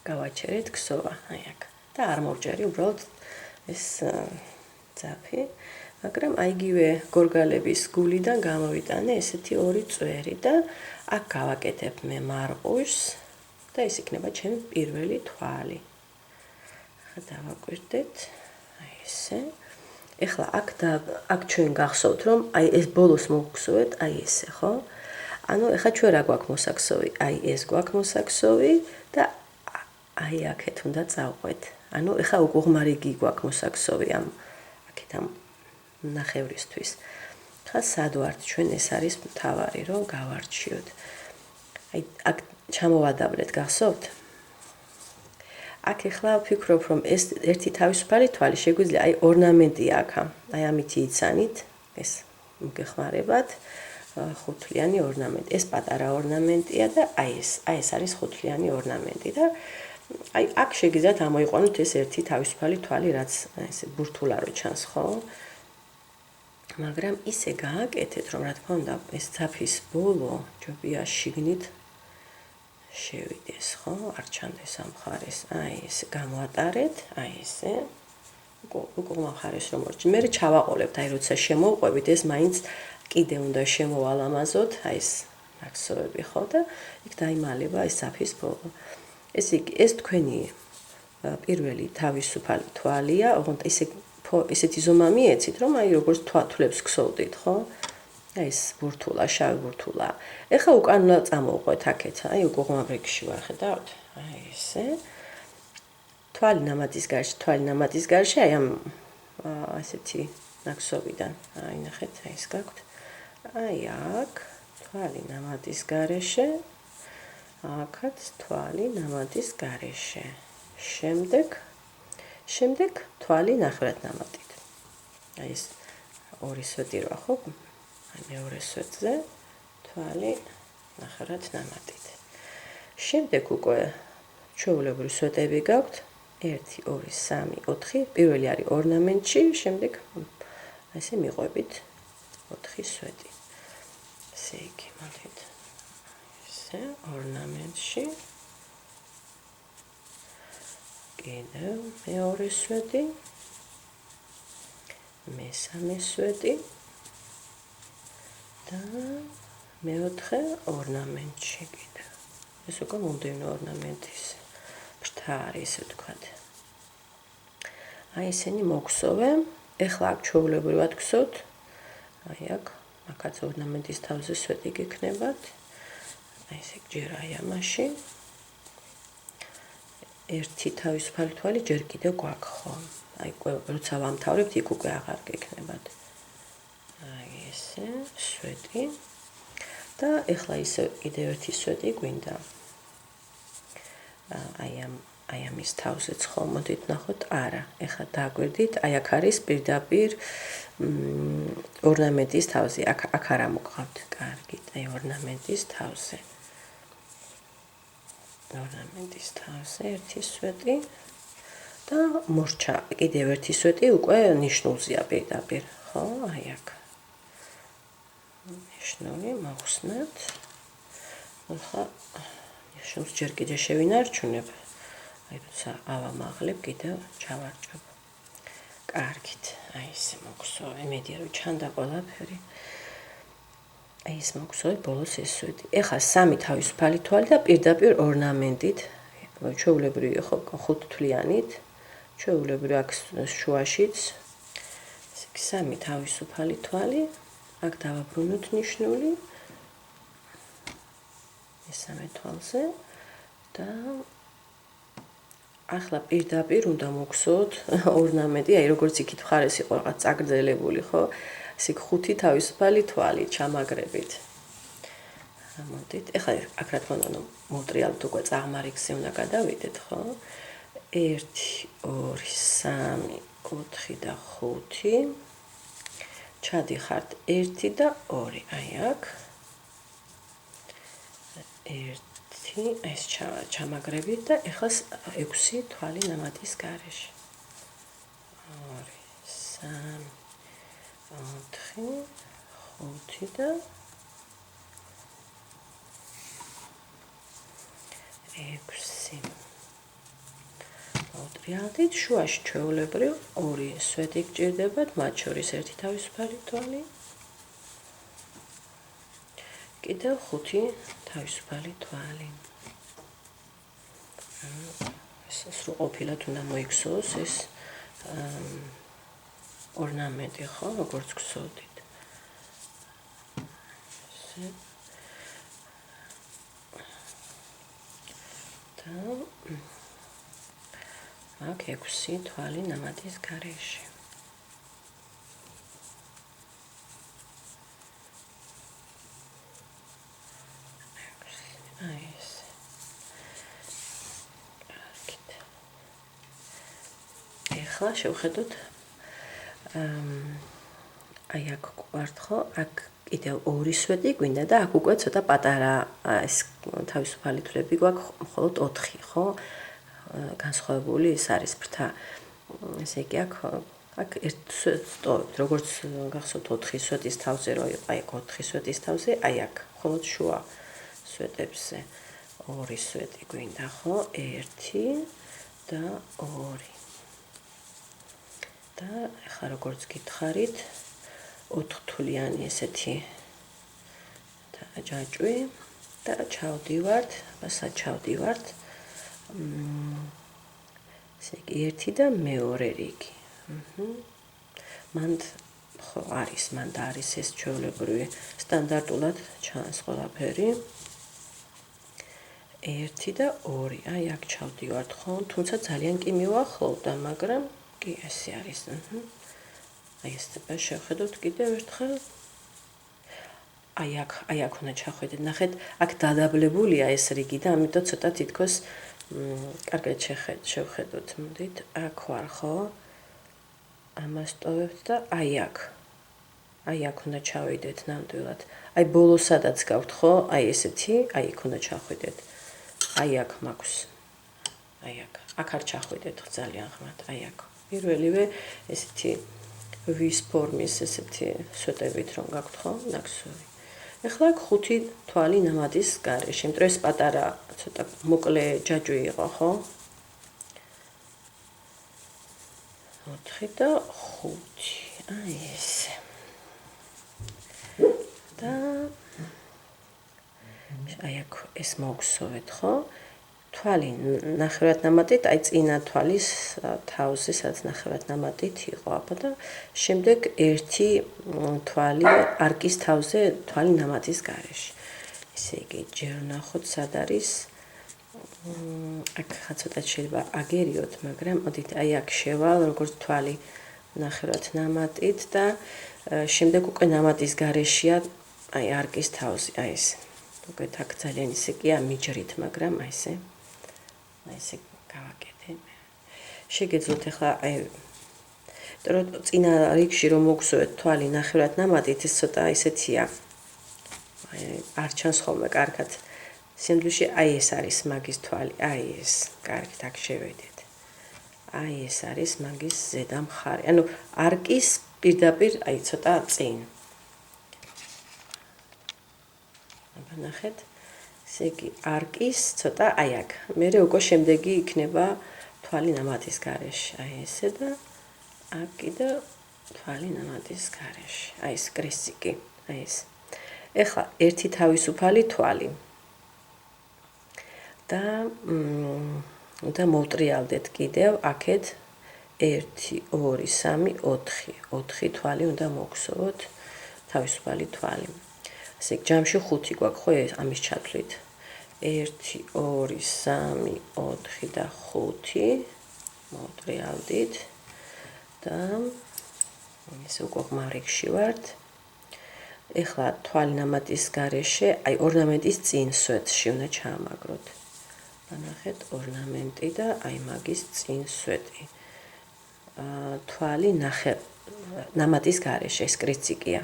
გავაჩერეთ ქსოვა, აი აქ. და არ მოვჭერი უბრალოდ ეს ძაფი, მაგრამ აიგივე გორგალების გულიდან გამოვიტანე ესეთი ორი წვერი და აქ გავაკეთებ მე მარყუშს და ეს იქნება ჩემი პირველი თვალი. ახლა დავაკვირდეთ, აი ესე. ეხლა აქ ჩვენ გახსოვთ რომ აი ეს ბოლოს მოვხსოვეთ, აი ესე, ხო? ანუ ეხლა ჩვენ რა გვაქვს მოსაქსოვი? აი ეს გვაქვს მოსაქსოვი და აი აქეთ უნდა წავყვეთ. ანუ ეხლა უღმარი გი გვაქვს მოსაქსოვი ამ აქეთ ამ ნახევრისთვის. ხა სად ვართ ჩვენ ეს არის მთავარი რომ გავარჩიოთ. აი აქ ჩამოვადაბლეთ, გახსოვთ? აქ ეხლა ვფიქრობ რომ ეს ერთი თავისუფალი თვალი შეგვიძლია აი ორნამენტია აქ. აი ამითი იცანით, ეს მოგეხმარებათ. ხუთლიანი ორნამენტი. ეს პატარა ორნამენტია და აი ეს არის ხუთლიანი ორნამენტი და აი აქ შეგიძლიათ ამოიყვანოთ ეს ერთი თავისუფალი თვალი, რაც ესე ბურთულა რო ჩანს, ხო? მაგრამ ისე გააკეთეთ, რომ რა თქმა უნდა, ეს ძაფის ბოლო ჯობია შიგნით შევიდეს, ხო? არ ჩანდეს ამ მხარეს. აი ეს გამოატარეთ, აი ესე. უკვე მხარეს რომ მორჩი. მე ჩავაყოლებთ, აი როცა შემოვყვებით, ეს მაინც კიდე უნდა შემოვალამაზოთ, აი ეს ნაკსოვები, ხო? და იქ დაიმალება ეს ძაფის ბოლო. ეს თქვენი პირველი თავისუფალი თვალია, ოღონდ ესეთი ზომა მიეცით, რომ აი როგორც თვალებს ქსოვდით, ხო? აი ეს ბურთულა, შავი ბურთულა. ეხლა უკან უნდა წამოვყვეთ აქეთ, აი უკვე ღმრიგში ვარ, ხედავთ? აი ესე. თვალი ნამატის გარშე, აი ამ ასეთი ნაკსოვიდან. აი ნახეთ, აი ეს გაქვთ. აი აქ თვალი ნამატის გარეშე. აქაც თვალი ნამატის გარეშე. შემდეგ თვალი ნახევრად ნამატით. აი ეს ორი სვეტი რა ხო? აი მეორე სვეტზე თვალი ნახევრად ნამატით. შემდეგ უკვე ჩვეულებრივი სვეტები გაქვთ. 1 2 3 4. პირველი არის ორნამენტში, შემდეგ ესე მიყვებით 4 სვეტი. ესე იგი, მოდით. ესე ორნამენტში. კიდევ მეორე სვეტი. მესამე სვეტი. და მეოთხე ორნამენტში კიდევ. ეს უკვე მომდევნო ორნამენტის ფრთა არის, ესე ვთქვათ. აი ესენი მოგხსოვე. ეხლა აქ ჩვეულებრივად გხსოვთ. აი აქაც ორნამენტის თავზე სვეტი გექნებათ. აი ესე ჯერ აი ამაში. ერთი თავისუფალი თვალი ჯერ კიდევ გვაქვს, ხო? აი როცა ვამთავრებთ, იქ უკვე აღარ გექნებათ. აი ესე სვეტი. და ეხლა ისე კიდევ ერთი სვეტი გვინდა. აი ამის თავზეც ხო მოდით ნახოთ, არა. ეხლა დააგვირდით, აი აქ არის პირდაპირ ორნამენტის თავზე. აქ არა მოგყავთ, კარგით. აი ორნამენტის თავზე. ორნამენტის თავზე ერთი სვეტი და მორჩა კიდევ ერთი სვეტი უკვე ნიშნულზეა პირდაპირ, ხო? აი აქ. ნიშნული მოხსნათ. ახლა ნიშნულს ჯერ კიდე შევინარჩუნებ. აი როცა ავამაღლებ, კიდევ ჩავარჭობ. კარგით. აი ესე მოგხსოვე, მედია რომ ჩანდა ყველაფერი. აი ეს მოგხსოვე ბოლოს ეს სვეტი. ეხლა სამი თავისუფალი თვალი და პირდაპირ ორნამენტით, ჩვეულებრივი ხო ხუთთვლიანით, ჩვეულებრივი აქ შუაშიც. სამი თავისუფალი თვალი, აქ დავაბრუნოთ ნიშნული. მესამე თვალზე და ახლა პირდაპირ უნდა მოგხსოვოთ ორნამენტი, აი როგორც იქით მხარეს იყო რაღაც წაგრძელებული, ხო? ესე ხუთი თავისუფალი თვალი ჩამაგრებით. მოდით, ეხლა აქ რა თქმა უნდა მოუტრიალთ უკვე წაღმარიგზე უნდა გადავიდეთ, ხო? 1 2 3 4 და 5. ჩადიხართ 1 და 2, აი აქ. 1 ეს ჩამაგრებით და ეხლა 6 თვალი ნამატის გარეშე. 2 3 4 5 და 6. მოტრიალდით, შუაში ჩვეულებრივ 2 სვეტი გჭირდებათ, მათ შორის ერთი თავისუფალი თვალი. კიდევ 5 თავისუფალი თვალი. ეს სრულყოფილად უნდა მოიქცოს ეს ორნამენტი, ხო, როგორც გსურდით. და აქ 6 თვალი ნამატის გარეშე. აი ეს. ეხლა შევხედოთ აი აქ გვყავთ ხო, აქ კიდევ 2 სვეტი გვინდა და აქ უკვე ცოტა პატარა ეს თავისუფალი თვლები გვაქვს, მხოლოდ 4, ხო? განსხვავებული ის არის ფრთა. ესე იგი აქ ერთ სვეტს ტოვებთ, როგორც გახსოვთ 4 სვეტის თავზე რო იყო, აი 4 სვეტის თავზე, აი აქ, მხოლოდ შუა სვეტებზე 2 სვეტი გვინდა, ხო? 1 და 2. და ახლა როგორც გითხარით 4 თვლიანი ესეთი ჯაჭვი და ჩავდივართ, საჩავდივართ. ესე იგი 1 და მეორე რიგი. მანდ ხო არის ეს ჩვეულებრივი სტანდარტულად ჩანს ყველაფერი. 1 და 2. აი აქ ჩავდივართ ხო, თუმცა ძალიან კი მივახლოვდა, მაგრამ კი ესე არის. აი ეს შევხედოთ კიდევ ერთხელ. აი აქ უნდა ჩახვიდეთ. ნახეთ, აქ დადაბლებულია ეს რიგი და ამიტომ ცოტა თითქოს კარგად შევხედოთ. მოდით, აქ ვარ ხო? ამას ტოვებთ და აი აქ უნდა ჩავიდეთ ნამდვილად. აი ბოლოს სადაც გაქვთ ხო? აი ესეთი, აი იქ უნდა ჩახვიდეთ. აი აქ მაქვს. აი აქ არ ჩახვიდეთ ძალიან ღრმად. აი აქ. პირველივე ესეთი ვის ფორმის ესეთი სვეტებით რომ გაქვთ ხო? ნაკსოვი. ეხლა 5 თვალი ნამატის გარეშე. იმიტომ ეს პატარა ცოტა მოკლე ჯაჭვი იყო ხო? 4 და 5. აი ეს. და აი აქ ეს მოგსოვეთ ხო? თვალი ნახევრად ნამატით, აი წინა თვალის თავზე, სადაც ნახევრად ნამატით იყო აბა და შემდეგ 1 თვალი არკის თავზე თვალი ნამატის გარეშე. ესე იგი, ჯერ ვნახოთ სად არის. აქ ცოტა შეიძლება აგერიოთ, მაგრამ მოდით აი აქ შევალ, როგორც თვალი ნახევრად ნამატით და შემდეგ უკვე ნამატის გარეშეა აი არკის თავზე, აი ეს. უკვე აქ ძალიან ისე კი ამიჯრით, მაგრამ აი ესე. აი ესე გავაკეთე. შეგეძლოთ ახლა აი წინა რიგში რომ მოგსოვეთ თვალი ნახევრად ნამატით, ეს ცოტა ისეთია. აი არ ჩანს ხოლმე კარგად. სინამდვილეში აი ეს არის მაგის თვალი, აი ეს. კარგით აქ შევედით. აი ეს არის მაგის ზედა მხარე. ანუ არკის პირდაპირ აი ცოტა წინ. აბა ნახეთ. ესე იგი არკის ცოტა აი აქ. მერე უკვე შემდეგი იქნება თვალი ნამატის გარეშე. აი ესე და აქ კიდე თვალი ნამატის გარეშე. აი ეს კრესიკი, აი ეს. ეხლა ერთი თავისუფალი თვალი. და მოვტრიალდეთ კიდევ აქეთ 1 2 3 4. 4 თვალი უნდა მოგსოვოთ თავისუფალი თვალი. ესე იგი ჯამში 5 გვაქვს ხო ამის ჩათვლით. 1 2 3 4 და 5 მოვტრიალდით და ესე უკვე ღმარიგში ვართ. ეხლა თვალი ნამატის გარეშე, აი ორნამენტის წინ სვეტში უნდა ჩაამაგროთ. ნახეთ ორნამენტი და აი მაგის წინ სვეტი. თვალი ნამატის გარეშე, ეს კრიციკია.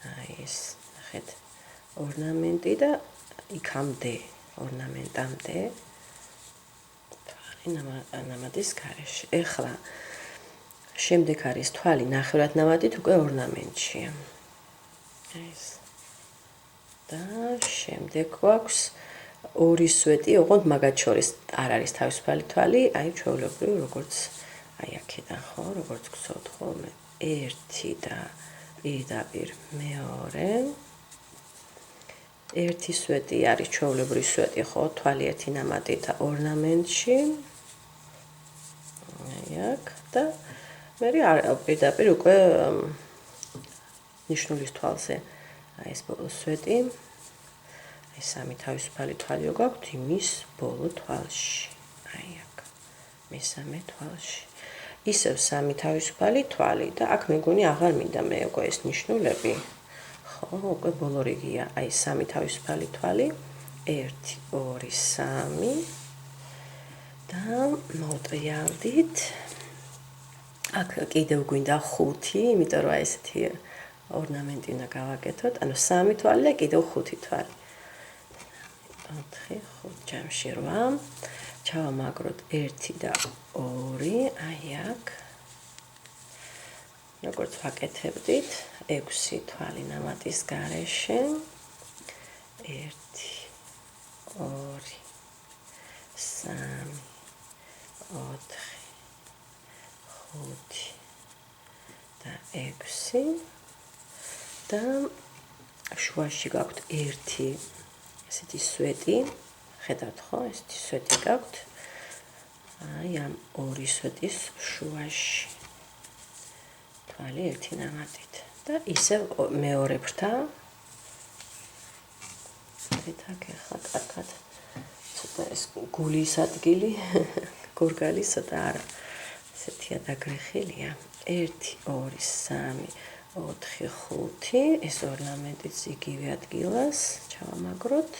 აი ეს, ნახეთ. ორნამენტი და იქამდე, ორნამენტამდე. თვალი ნამატის გარეშე. ეხლა შემდეგ არის თვალი ნახევრად ნამატით უკვე ორნამენტშია. ეს. და შემდეგ გვაქვს ორი სვეტი, ოღონდ მაგათ შორის არ არის თავისუფალი თვალი, აი ჩვეულებრივ როგორც აი აქედან ხო, როგორც გსვათ ხოლმე. ერთი და პირდაპირ მეორე. ერთი სვეტი არის ჩვეულებრივი სვეტი, ხო, თვალი ერთი ნამატით ორნამენტში. აი აქ და მე პირდაპირ უკვე ნიშნულის თვალზე აი ეს ბოლო სვეტი. აი სამი თავისუფალი თვალი რო გაქვთ იმის ბოლო თვალში. აი აქ მესამე თვალში. ისევ სამი თავისუფალი თვალი და აქ მეგონი აღარ მინდა მე უკვე ეს ნიშნულები. ხო, უკვე ბოლო რიგია. აი სამი თავისუფალი თვალი. 1 2 3 და მოტრიალდით. აქ კიდევ გვინდა 5, იმიტომ რომ ესეთი ორნამენტი უნდა გავაკეთოთ. ანუ 3 თვალი და კიდევ 5 თვალი. 4 5 ჯამში 8. ჩავამაგროთ 1 და 2, აი აქ. როგორც ვაკეთებდით, 6 თვალი ნამატის გარეშე. 1 2 3 4 5 და 6 და შუაში გაქვთ 1 ესეთი სვეტი. ხედავთ ხო, ესეთი სვეტი გაქვთ. აი ამ ორი სვეტის შუაში თვალი ერთი ნამატით და ისევ მეორე ფრთა. აქ ახლა კარგად ცოტა ეს გულის ადგილი გორგალი ცოტა არა ესეთია დაგრეხილია. 1 2 3 4 5 ეს ორნამენტიც იგივე ადგილას ჩავამაგროთ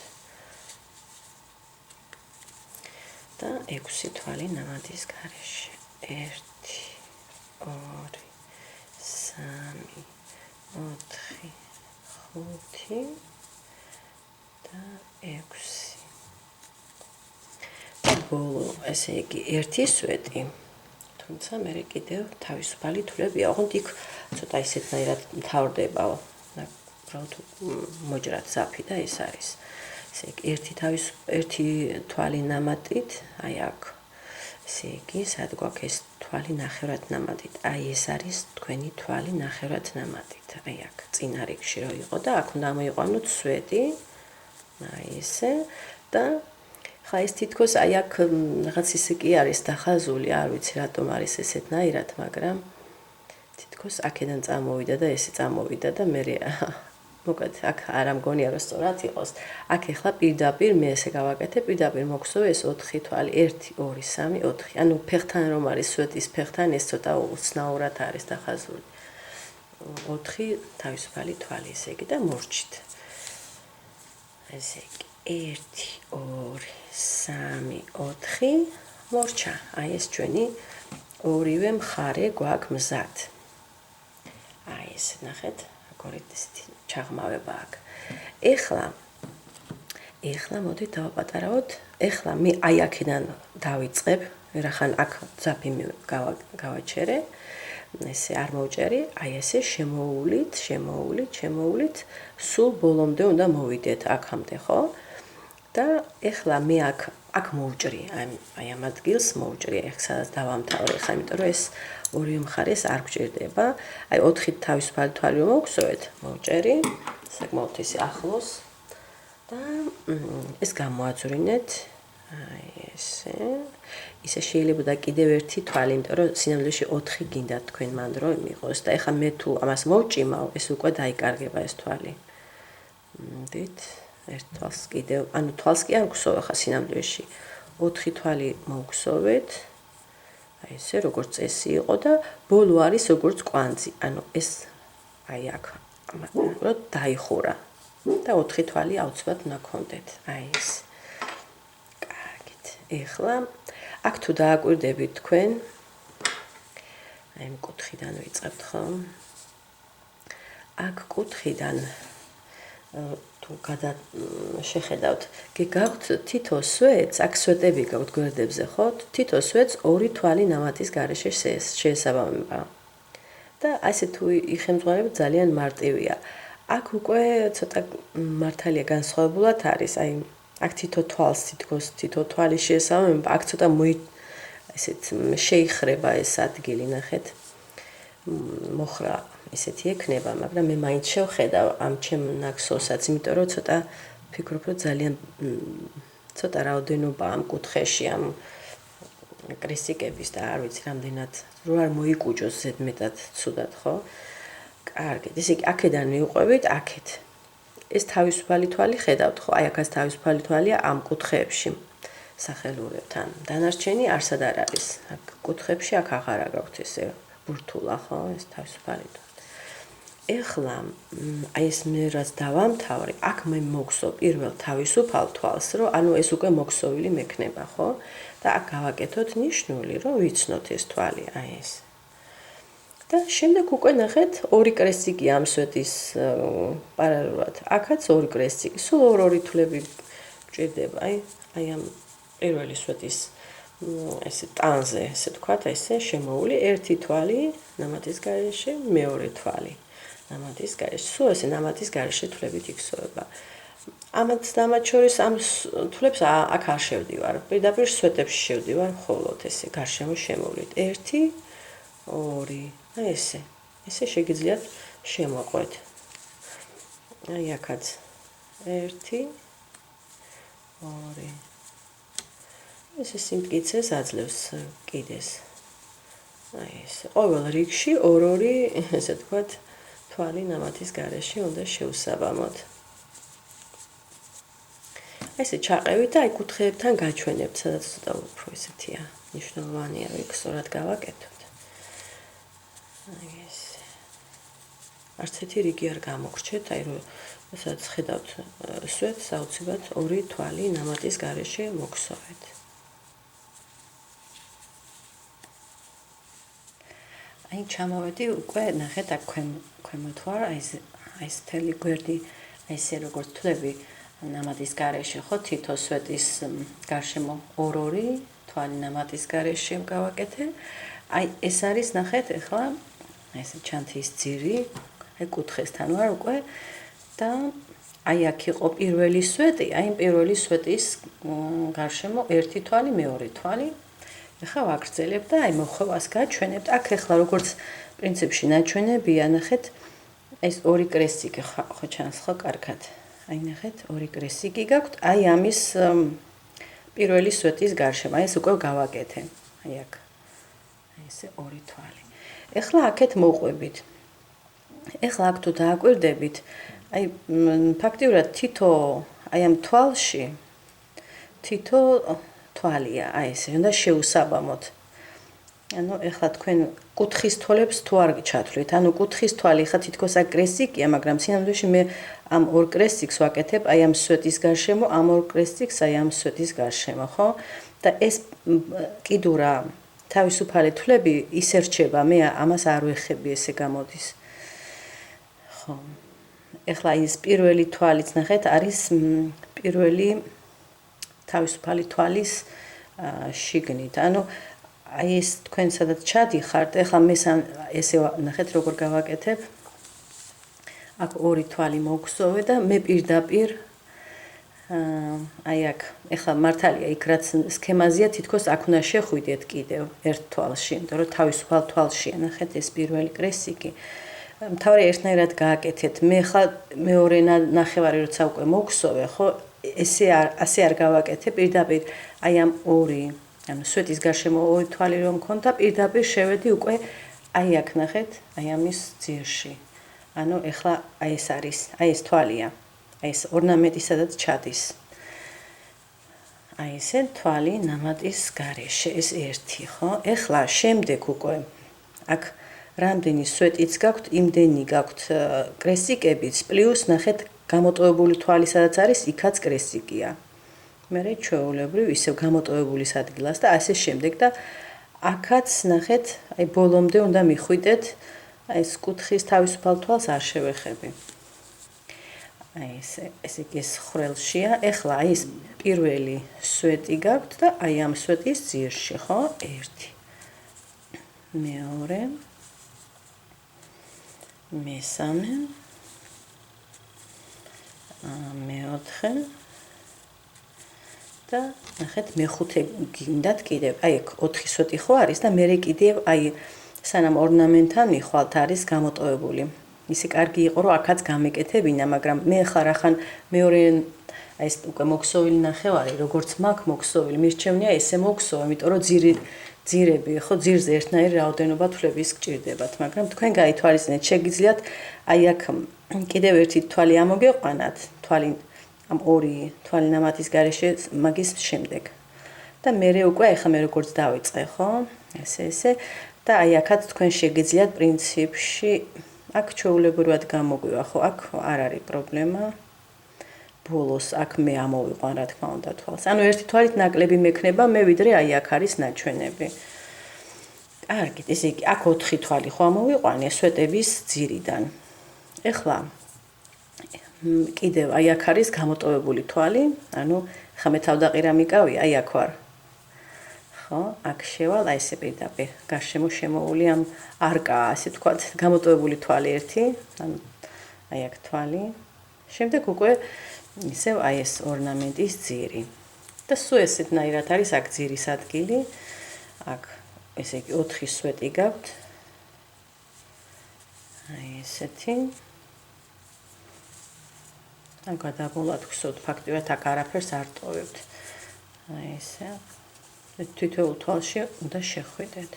და 6 თვალი ნამატის გარეშე. 1 2 3 4 5 და 6. ბოლო ესე იგი ერთი სვეტი. თუმცა მე კიდევ თავისუფალი თვლებია, ოღონდ იქ ცოტა ისეთნაირად მთავრდება, უბრალოდ მოჯრად ზაფი და ეს არის. ესე იგი ერთი თვალი ნამატით, აი აქ. ესე იგი, სად გვაქვს ეს თვალი ნახევრად ნამატით. აი ეს არის თქვენი თვალი ნახევრად ნამატით. აი აქ წინა რიგში რო იყო და აქ უნდა მოიყვანოთ სვეტი. აი ესე და ხა ის თითქოს აი აქ რაღაც ისე კი არის დახაზული, არ ვიცი რატომ არის ესეთნაირად, მაგრამ თითქოს აქედან წამოვიდა და ესე წამოვიდა და მე მოკლედ აქ არ ამგონია რომ სწორად იყოს. აქ ახლა პირდაპირ მე ესე გავაკეთე, პირდაპირ მოგვსოვე ეს 4 თვალი, 1 2 3 4. ანუ ფეხთან რომ არის სვეტის ფეხთან ეს ცოტა უცნაურად არის დახაზული. 4 თავისუფალი თვალი ესე იგი და მორჩით. ესე იგი 1 2 3 4 მორჩა. აი ეს ჩვენი ორივე მხარე გვაქვს მზად. აი ეს ნახეთ, აგორით ესეთი ჩაღმავება აქვს. ეხლა მოდით დავაპატარავოთ. ეხლა მე აი აქედან დავიწყებ, ვერახან აქ ძაფი გავაჩერე. ესე არ მოვჭერი, აი ესე შემოულით, სულ ბოლომდე უნდა მოვიდეთ აქამდე, ხო? და ეხლა მე აქ მოვჭრი, აი ამ ადგილს მოვჭრი, ახ სადაც დავამთავრე ხა, იმიტომ რომ ეს ორივე მხარეს არ გვჭირდება. აი 4 თავისუფალი თვალი რომ მოვგსოვეთ, მოვჭერი, საკმაოდ ისე ახლოს და ეს გამოაძვრინეთ. აი ესე. ისე შეიძლება და კიდევ ერთი თვალი, იმიტომ რომ სინამდვილეში 4 გინდა თქვენ მან რომ იყოს და ეხლა მე თუ ამას მოვჭიმავ, ეს უკვე დაიკარგება ეს თვალი. მოდით ერთ თვალს კიდევ, ანუ თვალს კი არ გვსოვე ხა სინამდვილეში. 4 თვალი მოვგსოვეთ. აი ესე როგორც წესი იყო და ბოლო არის როგორც კვანძი. ანუ ეს აი აქ ამათ დაიხურა. და 4 თვალი აუცილებლად უნდა გქონდეთ. აი ეს. კარგით. ეხლა აქ თუ დააკვირდებით თქვენ, აი ამ კუთხიდან ვიწყებთ ხო? აქ კუთხიდან თუ შეხედავთ, გეგაქვთ თითო სვეტს, აქ სვეტები გაქვთ გვერდებზე, ხო? თითო სვეტს ორი თვალი ნამატის გარეშე შეესაბამება. და ასე თუ იხემძღვარებით ძალიან მარტივია. აქ უკვე ცოტა მართალია განსხვავებულად არის, აი აქ თითო თვალს თითქოს თითო თვალი შეესაბამება, აქ ცოტა ესეთ შეიხრება ეს ადგილი, ნახეთ. მოხრა ისეთი ექნება, მაგრამ მე მაინც შევხედავ ამ ჩემ ნაკსოვსაც, იმიტომ რომ ცოტა ფიქრობ, რომ ძალიან ცოტა რაოდენობა ამ კუთხეში ამ კრესიკების და არ ვიცი რამდენად რო არ მოიკუჭოს ზედმეტად ცუდად, ხო? კარგი, ესე იგი აქედან მივყვებით აქეთ. ეს თავისუფალი თვალი ხედავთ, ხო? აი აქაც თავისუფალი თვალია ამ კუთხეებში სახელურებთან. დანარჩენი არსად არ არის. აქ კუთხეებში აქ აღარა გაქვთ ესე ბურთულა, ხო? ეს თავისუფალი თვალი. ეხლა აი ეს მე რაც დავამთავრე, აქ მე მოგსო პირველ თავისუფალ თვალს, რომ ანუ ეს უკვე მოქსოვილი მექნება, ხო? და აქ გავაკეთოთ ნიშნული, რომ ვიცნოთ ეს თვალი, აი ეს. და შემდეგ უკვე ნახეთ ორი კრესიკი ამ სვეტის პარალელურად. აქაც ორი კრესიკი, სულ ორი თვლები გჭირდება, აი ამ პირველი სვეტის ესე ტანზე, ესე თქვათ, ესე შემოული ერთი თვალი ნამატის გარეშე, მეორე თვალი ნამატის გარეშე. სულ ესე ნამატის გარეშე თვლებით იქსოვება. ამათ შორის ამ თვლებს აქ არ შევდივარ. პირდაპირ სვეტებში შევდივარ მხოლოდ ესე გარშემო შემოვლით. 1 2 აი ესე შეგიძლიათ შემოყვეთ. აი აქაც 1 2 ესე სიმტკიცეს აძლევს კიდეს. აი ესე ყოველ რიგში 2 ესე თქვათ თვალი ნამათის გარეშე უნდა შევსაბამოთ. ესე ჩაყევით და აი კუთხეებთან გაჩვენებთ, სადაც ცოტა უფრო ესეთია მნიშვნელოვანია, რომ იქ სწორად გავაკეთოთ. აი ესე. არც ერთი რიგი არ გამოგრჩეთ, აი რომ სადაც ხედავთ სვეტს, აუცილებლად 2 თვალი ნამატის გარეშე მოგსოვეთ. აი ჩამოვედი უკვე ნახეთ აქ ქვემოთ ვარ, აი ეს თელი გვერდი, აი ესე როგორც თვლები ნამატის გარეშე, ხო, თითო სვეტის გარშემო 2 თვალი ნამატის გარეშე გავაკეთე. აი ეს არის ნახეთ ახლა ესე ჩანთის ძირი, აი კუთხესთან ვარ უკვე და აი აქ იყო პირველი სვეტი, აი პირველი სვეტის გარშემო 1 თვალი, მეორე თვალი. ახლა ვაგრძელებ და აი მოხვევას გაჩვენებთ. აქ ახლა როგორც პრინციპში ნაჩვენებია, ნახეთ ეს 2 კრესიკი ხო ჩანს ხო კარგად. აი ნახეთ 2 კრესიკი გაქვთ, აი ამის პირველი სვეტის გარშემო, აი ეს უკვე გავაკეთე. აი აქ. აი ესე 2 თვალი. ახლა აქეთ მოყვებით. ახლა აქ თუ დააკვირდებით, აი ფაქტიურად თითო აი ამ თვალში თითო თვალია, აი ესე, უნდა შეუსაბამოთ. ანუ ახლა თქვენ კუთხის თვალებს თუ არ ჩათვლით, ანუ კუთხის თვალი ხა თითქოს აქ კრესიკია, მაგრამ სინამდვილეში მე ამ 2 კრესიკს ვაკეთებ, აი ამ სვეტის გარშემო, ამ 2 კრესიკს აი ამ სვეტის გარშემო, ხო? და ეს კიდურა თავისუფალი თვლები ისე რჩება, მე ამას არ ვეხები, ესე გამოდის. ხო. ახლა ის პირველი თვალიც ნახეთ, არის პირველი თავისუფალი თვალის შიგნით. ანუ აი ეს თქვენ სადაც ჩადიხართ, ახლა მე ესე ნახეთ როგორ გავაკეთებ. აქ 2 თვალი მოგსოვე და მე პირდაპირ აი აქ ახლა მართალია იქ რაც სქემაზია თითქოს აქ უნდა შეხვიდეთ კიდევ ერთ თვალში, იმიტომ რომ თავისუფალ თვალშია, ნახეთ ეს პირველი კრესიკი. მთავარი ერთნაირად გააკეთეთ. მე ხა მეორე ნახევარი როცა უკვე მოგსოვე, ხო? ასე არ გავაკეთე პირდაპირ აი ამ 2 ანუ სვეტის გარშემო 2 თვალი რომ მქონდა, პირდაპირ შევედი უკვე აი აქ ნახეთ, აი ამის ძირში. ანუ ეხლა აი ეს არის, აი ეს თვალია. აი ეს ორნამენტი სადაც ჩადის. აი ესე თვალი ნამატის გარეშე, ეს 1, ხო? ეხლა შემდეგ უკვე აქ რამდენი სვეტიც გაქვთ, იმდენი გაქვთ კრესიკებიც, პლუს ნახეთ გამოტოვებული თვალი სადაც არის, იქაც კრესიკია. მერე ჩვეულებრივ ისევ გამოტოვებული ადგილას და ასე შემდეგ და აქაც ნახეთ, აი ბოლომდე უნდა მიხვიდეთ, აი ეს კუთხის თავისუფალ თვალს არ შევეხები. აი ესე იგი ეს ხრელშია. ეხლა აი ეს პირველი სვეტი გაქვთ და აი ამ სვეტის ძირში, ხო? 1 მეორე მესამე მეოთხე და ნახეთ მეხუთე გინდათ კიდევ, აი 4 სვეტი ხო არის და მე კიდევ აი სანამ ორნამენტთან მიხვალთ არის გამოტოვებული. ისი კარგი იყო რომ აქაც გამეკეთებინა, მაგრამ მე ხან მეორე აი ეს უკვე მოქსოვილი ნახევარი, როგორც მაქვს მოქსოვილი, მირჩევნია ესე მოქსოვო, იმიტომ რომ ძირები, ხო, ძირზე ერთნაირი რაოდენობა თვლების გჭირდებათ, მაგრამ თქვენ გაითვალისწინეთ, შეგიძლიათ აი აქ კიდევ ერთი თვალი ამოგეყვანათ, თვალი ამ ორი თვალი ნამატის გარეშე მაგის შემდეგ. და მერე უკვე ახლა მე როგორც დავიწყე, ხო? ესე და აი აქაც თქვენ შეგიძლიათ პრინციპში აქ ჩვეულებრივად გამოგვივა, ხო? აქ არ არის პრობლემა. ბოლოს აქ მე ამოვიყვან, რა თქმა უნდა, თვალს. ანუ ერთი თვალით ნაკლები მექნება მე ვიდრე აი აქ არის ნაჩვენები. კარგით, ესე იგი აქ 4 თვალი ხო ამოვიყვანე სვეტების ძირიდან. ეხლა კიდევ აი აქ არის გამოტოვებული თვალი, ანუ ხა მე თავდაყირა მიკავი, აი აქ ვარ. ხო, აქ შევალ, აი ესე პირდაპირ, გარშემო შემოული ამ არკაა, ასე ვთქვათ, გამოტოვებული თვალი ერთი, ანუ აი აქ თვალი. შემდეგ უკვე ისევ აი ეს ორნამენტის ძირი. და სულ ესეთნაირად არის აქ ძირის ადგილი. აქ ესე იგი 4 სვეტი გაქვთ. აი ესეთი. ან გადაბოლად ვხსოვთ, ფაქტიურად აქ არაფერს არ ტოვებთ. აი ესე. თითოეულ თვალში უნდა შეხვიდეთ.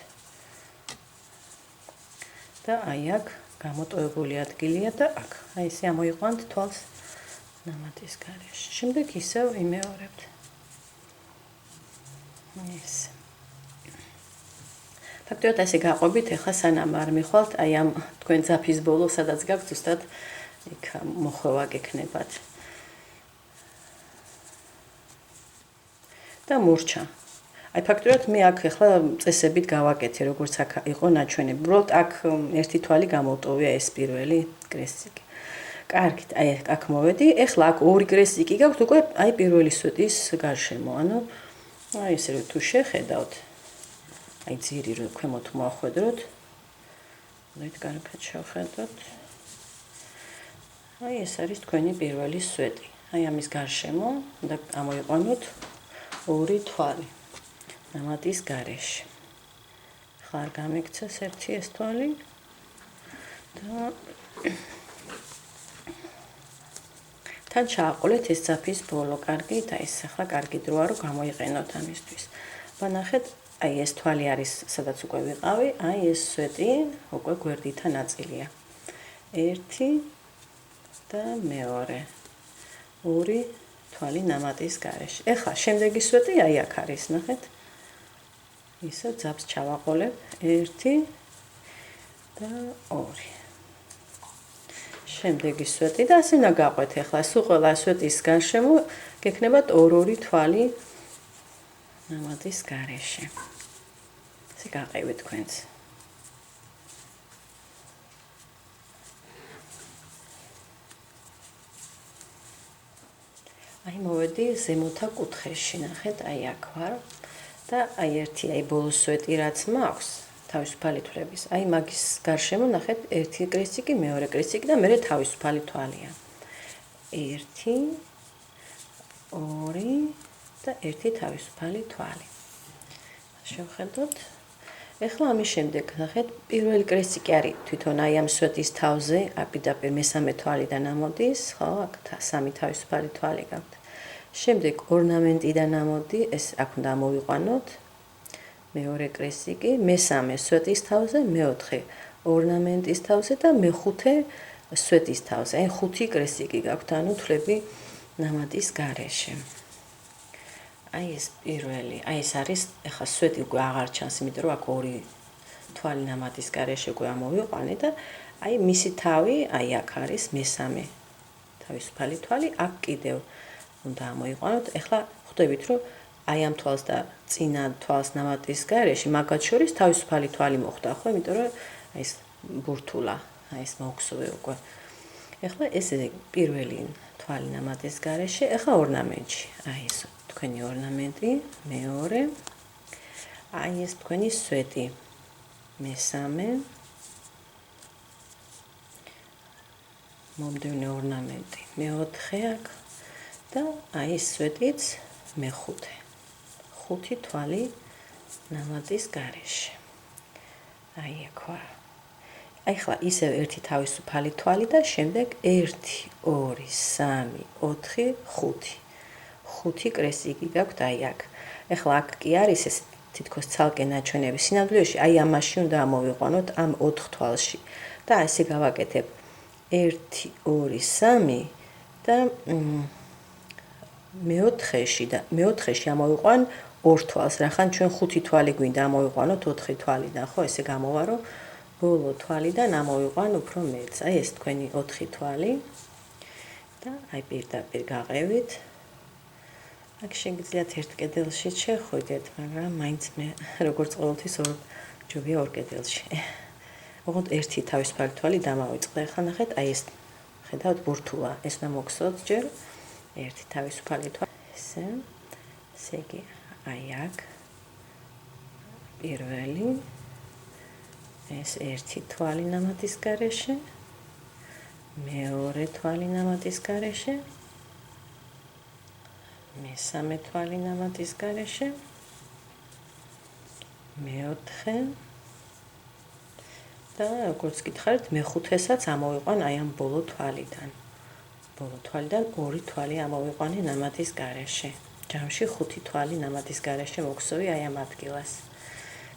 და აი აქ გამოტოვებული ადგილია და აქ. აი ესე ამოიყვანთ თვალს ნამატის გარეშე. შემდეგ ისევ იმეორებთ. ეს. ფაქტიურად ესე გაყვებით, ახლა სანამ არ მიხვალთ, აი ამ თქვენ ძაფის ბოლო, სადაც გაქვთ ზუსტად იქ მოხვევა გექნებათ. და მურჩა. აი ფაქტიურად მე აქ ახლა წესებით გავაკეთე, როგორც აქ იყო ნაჩვენები. უბრალოდ აქ ერთი თვალი გამოტოვია ეს პირველი კრესიკი. კარგით, აი აქ მოვედი. ეხლა აქ ორი კრესიკი გაქვთ უკვე აი პირველი სვეტის გარშემო. ანუ აი ესე რომ თუ შეხედავთ, აი ძირი რო ქვემოთ მოახვედროთ. ნუ კარგად შევხედოთ. აი ეს არის თქვენი პირველი სვეტი. აი ამის გარშემო და ამოიყვანოთ ორი თვალი ნამატის გარეშე. ხა არ გამიქცეს ერთი ეს თვალი და თან ჩააყოლეთ ეს ძაფის ბოლო, კარგით, აი ეს ახლა კარგი დროა რომ გამოიყენოთ ამისთვის. ბანახეთ, აი ეს თვალი არის, სადაც უკვე ვიყავი, აი ეს სვეტი უკვე გვერდითა ნაწილია. ერთი და მეორე. ორი თვალი ნამატის გარეშე. ეხლა შემდეგი სვეტი აი აქ არის, ნახეთ. ისე ძაფს ჩავაყოლებ, ერთი და ორი. შემდეგი სვეტი და ასე უნდა გაყვეთ ახლა სულ ყველა სვეტის გარშემო გექნებათ ორ-ორი თვალი ნამატის გარეშე. ესე გაყევით თქვენც. აი მოვედი ზემოთა კუთხეში, ნახეთ, აი აქ ვარ და აი ერთი აი ბოლო სვეტი რაც მაქვს თავისუფალი თვლების. აი მაგის გარშემო ნახეთ ერთი კრესიკი, მეორე კრესიკი და მერე თავისუფალი თვალია. ერთი, ორი და ერთი თავისუფალი თვალი. შევხედოთ. ეხლა ამის შემდეგ ნახეთ პირველი კრესიკი არის თვითონ აი ამ სვეტის თავზე, პირდაპირ მესამე თვალიდან ამოდის, ხო, აქ სამი თავისუფალი თვალი გაქვთ. შემდეგ ორნამენტიდან ამოდი, ეს აქ უნდა ამოვიყვანოთ. მეორე კრესიკი, მესამე სვეტის თავზე, მეოთხე ორნამენტის თავზე და მეხუთე სვეტის თავზე. აი 5 კრესიკი გაქვთ, ანუ თვლები ნამატის გარეშე. აი ეს პირველი, აი ეს არის, ახლა სვეტი უკვე აღარ ჩანს, იმიტომ რომ აქ ორი თვალი ნამატის გარეშე უკვე ამოვიყვანე და აი მისი თავი, აი აქ არის მესამე თავისუფალი თვალი, აქ კიდევ უნდა ამოიყვანოთ. ახლა ხვდებით, რომ აი ამ თვალს და წინა თვალს ნამატის გარეშე მაგათ შორის თავისუფალი თვალი მოხდა, ხო? იმიტომ რომ აი ეს ბურთულა, აი ეს მოუხსოვე უკვე. ახლა ეს პირველი თვალი ნამატის გარეშე, ახლა ორნამენტში. აი ეს თქვენი ორნამენტი, მეორე. აი ეს თქვენი სვეტი. მესამე. მომდევნო ორნამენტი. მეოთხე აქ და აი ეს სვეტიც მეხუთე. 5 თვალი ნამატის გარეშე. აი აქ ვარ. ახლა ისევ ერთი თავისუფალი თვალი და შემდეგ 1 2 3 4 5. 5 კრესიკი გაქვთ აი აქ. ახლა აქ კი არის ეს თითქოს ცალკე ნაჩვენები. სინამდვილეში აი ამაში უნდა ამოვიყვანოთ ამ 4 თვალში და ესე გავაკეთებ 1 2 3 და მეოთხეში ამოვიყვან 2 თვალს. რახან ჩვენ 5 თვალი გვინდა ამოვიყვანოთ 4 თვალიდან, ხო? ესე გამოვა რომ ბოლო თვალიდან ამოვიყვან უფრო მეც. აი ეს თქვენი 4 თვალი და აი პირდაპირ გაყევით. აქ შეგიძლიათ ერთ კედელში შეხვიდეთ, მაგრამ მაინც მე როგორც ყოველთვის ჯობია ორ კედელში. ოღონდ ერთი თავისუფალი თვალი დამავიწყდა. ახლა ნახეთ, აი ეს ხედავთ ბურთულა, ეს უნდა მოგსოთ ჯერ ერთი თავისუფალი თვალი. ესე იგი, აი აქ პირველი ეს ერთი თვალი ნამატის გარეშე, მეორე თვალი ნამატის გარეშე, მესამე თვალი ნამატის გარეშე, მეოთხე და როგორც გითხარით, მეხუთესაც ამოვიყვან აი ამ ბოლო თვალიდან. ბოლო თვალიდან 2 თვალი ამოვიყვანე ნამატის გარეშე. ჯამში 5 თვალი ნამატის გარეშე მოგსოვი აი ამ ადგილას.